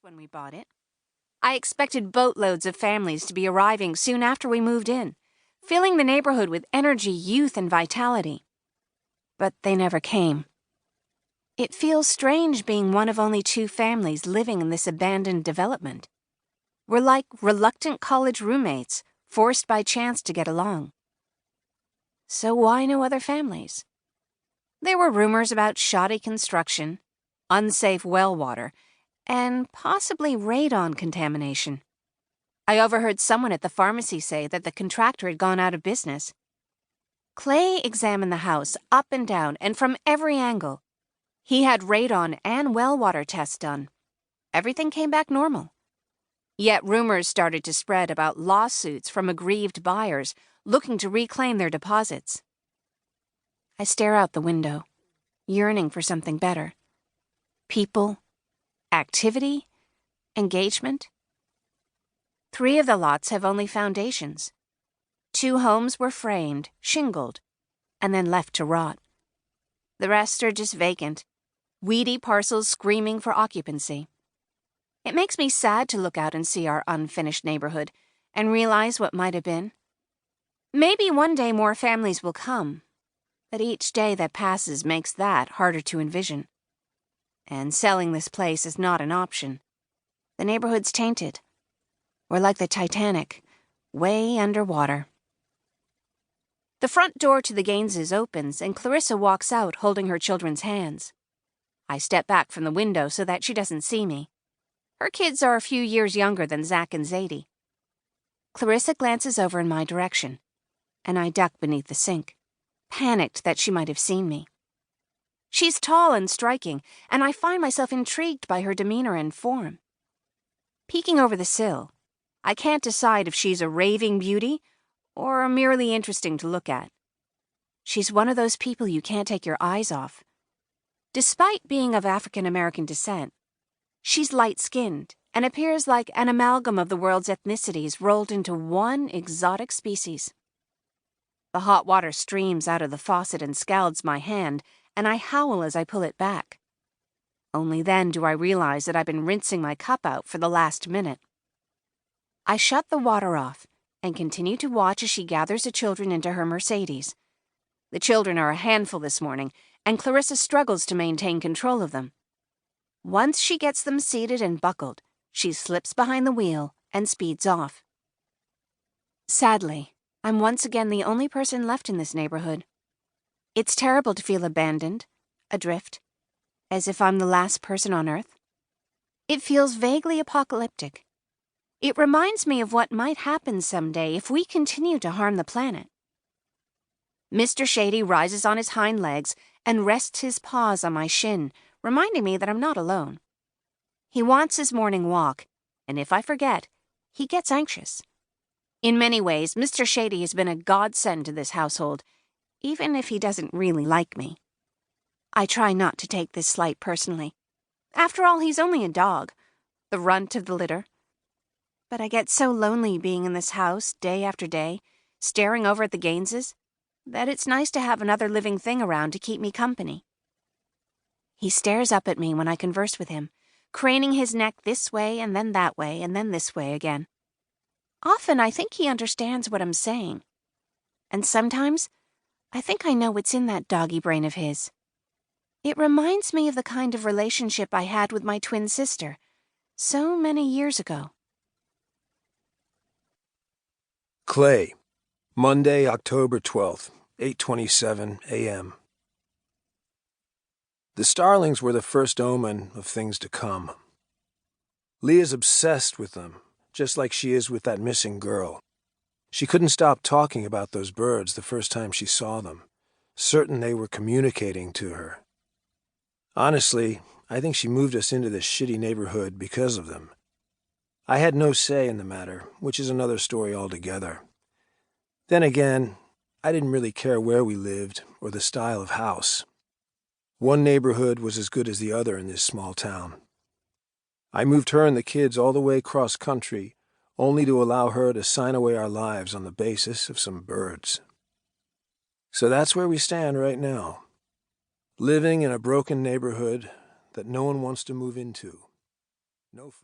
when we bought it. I expected boatloads of families to be arriving soon after we moved in, filling the neighborhood with energy, youth, and vitality. But they never came. It feels strange being one of only 2 families living in this abandoned development. We're like reluctant college roommates, forced by chance to get along. So why no other families? There were rumors about shoddy construction, unsafe well water, and possibly radon contamination. I overheard someone at the pharmacy say that the contractor had gone out of business. Clay examined the house up and down and from every angle. He had radon and well water tests done. Everything came back normal. Yet rumors started to spread about lawsuits from aggrieved buyers looking to reclaim their deposits. I stare out the window, yearning for something better. People, activity, engagement. 3 of the lots have only foundations. 2 homes were framed, shingled, and then left to rot. The rest are just vacant, weedy parcels screaming for occupancy. It makes me sad to look out and see our unfinished neighborhood and realize what might have been. Maybe one day more families will come, but each day that passes makes that harder to envision. And selling this place is not an option. The neighborhood's tainted. We're like the Titanic, way underwater. The front door to the Gaineses opens and Clarissa walks out holding her children's hands. I step back from the window so that she doesn't see me. Her kids are a few years younger than Zach and Zadie. Clarissa glances over in my direction, and I duck beneath the sink, panicked that she might have seen me. She's tall and striking, and I find myself intrigued by her demeanor and form. Peeking over the sill, I can't decide if she's a raving beauty or merely interesting to look at. She's one of those people you can't take your eyes off. Despite being of African American descent, she's light-skinned and appears like an amalgam of the world's ethnicities rolled into one exotic species. The hot water streams out of the faucet and scalds my hand, and I howl as I pull it back. Only then do I realize that I've been rinsing my cup out for the last minute. I shut the water off and continue to watch as she gathers the children into her Mercedes. The children are a handful this morning, and Clarissa struggles to maintain control of them. Once she gets them seated and buckled, she slips behind the wheel and speeds off. Sadly, I'm once again the only person left in this neighborhood. It's terrible to feel abandoned, adrift, as if I'm the last person on Earth. It feels vaguely apocalyptic. It reminds me of what might happen someday if we continue to harm the planet. Mr. Shady rises on his hind legs and rests his paws on my shin, reminding me that I'm not alone. He wants his morning walk, and if I forget, he gets anxious. In many ways, Mr. Shady has been a godsend to this household, even if he doesn't really like me. I try not to take this slight personally. After all, he's only a dog, the runt of the litter. But I get so lonely being in this house day after day, staring over at the Gaineses, that it's nice to have another living thing around to keep me company. He stares up at me when I converse with him, craning his neck this way and then that way and then this way again. Often I think he understands what I'm saying. And sometimes I think I know what's in that doggy brain of his. It reminds me of the kind of relationship I had with my twin sister so many years ago. Clay, Monday, October 12th, 8:27 a.m. The starlings were the first omen of things to come. Leah's obsessed with them, just like she is with that missing girl. She couldn't stop talking about those birds the first time she saw them, certain they were communicating to her. Honestly, I think she moved us into this shitty neighborhood because of them. I had no say in the matter, which is another story altogether. Then again, I didn't really care where we lived or the style of house. One neighborhood was as good as the other in this small town. I moved her and the kids all the way across country, only to allow her to sign away our lives on the basis of some birds. So that's where we stand right now, living in a broken neighborhood that no one wants to move into. No friends.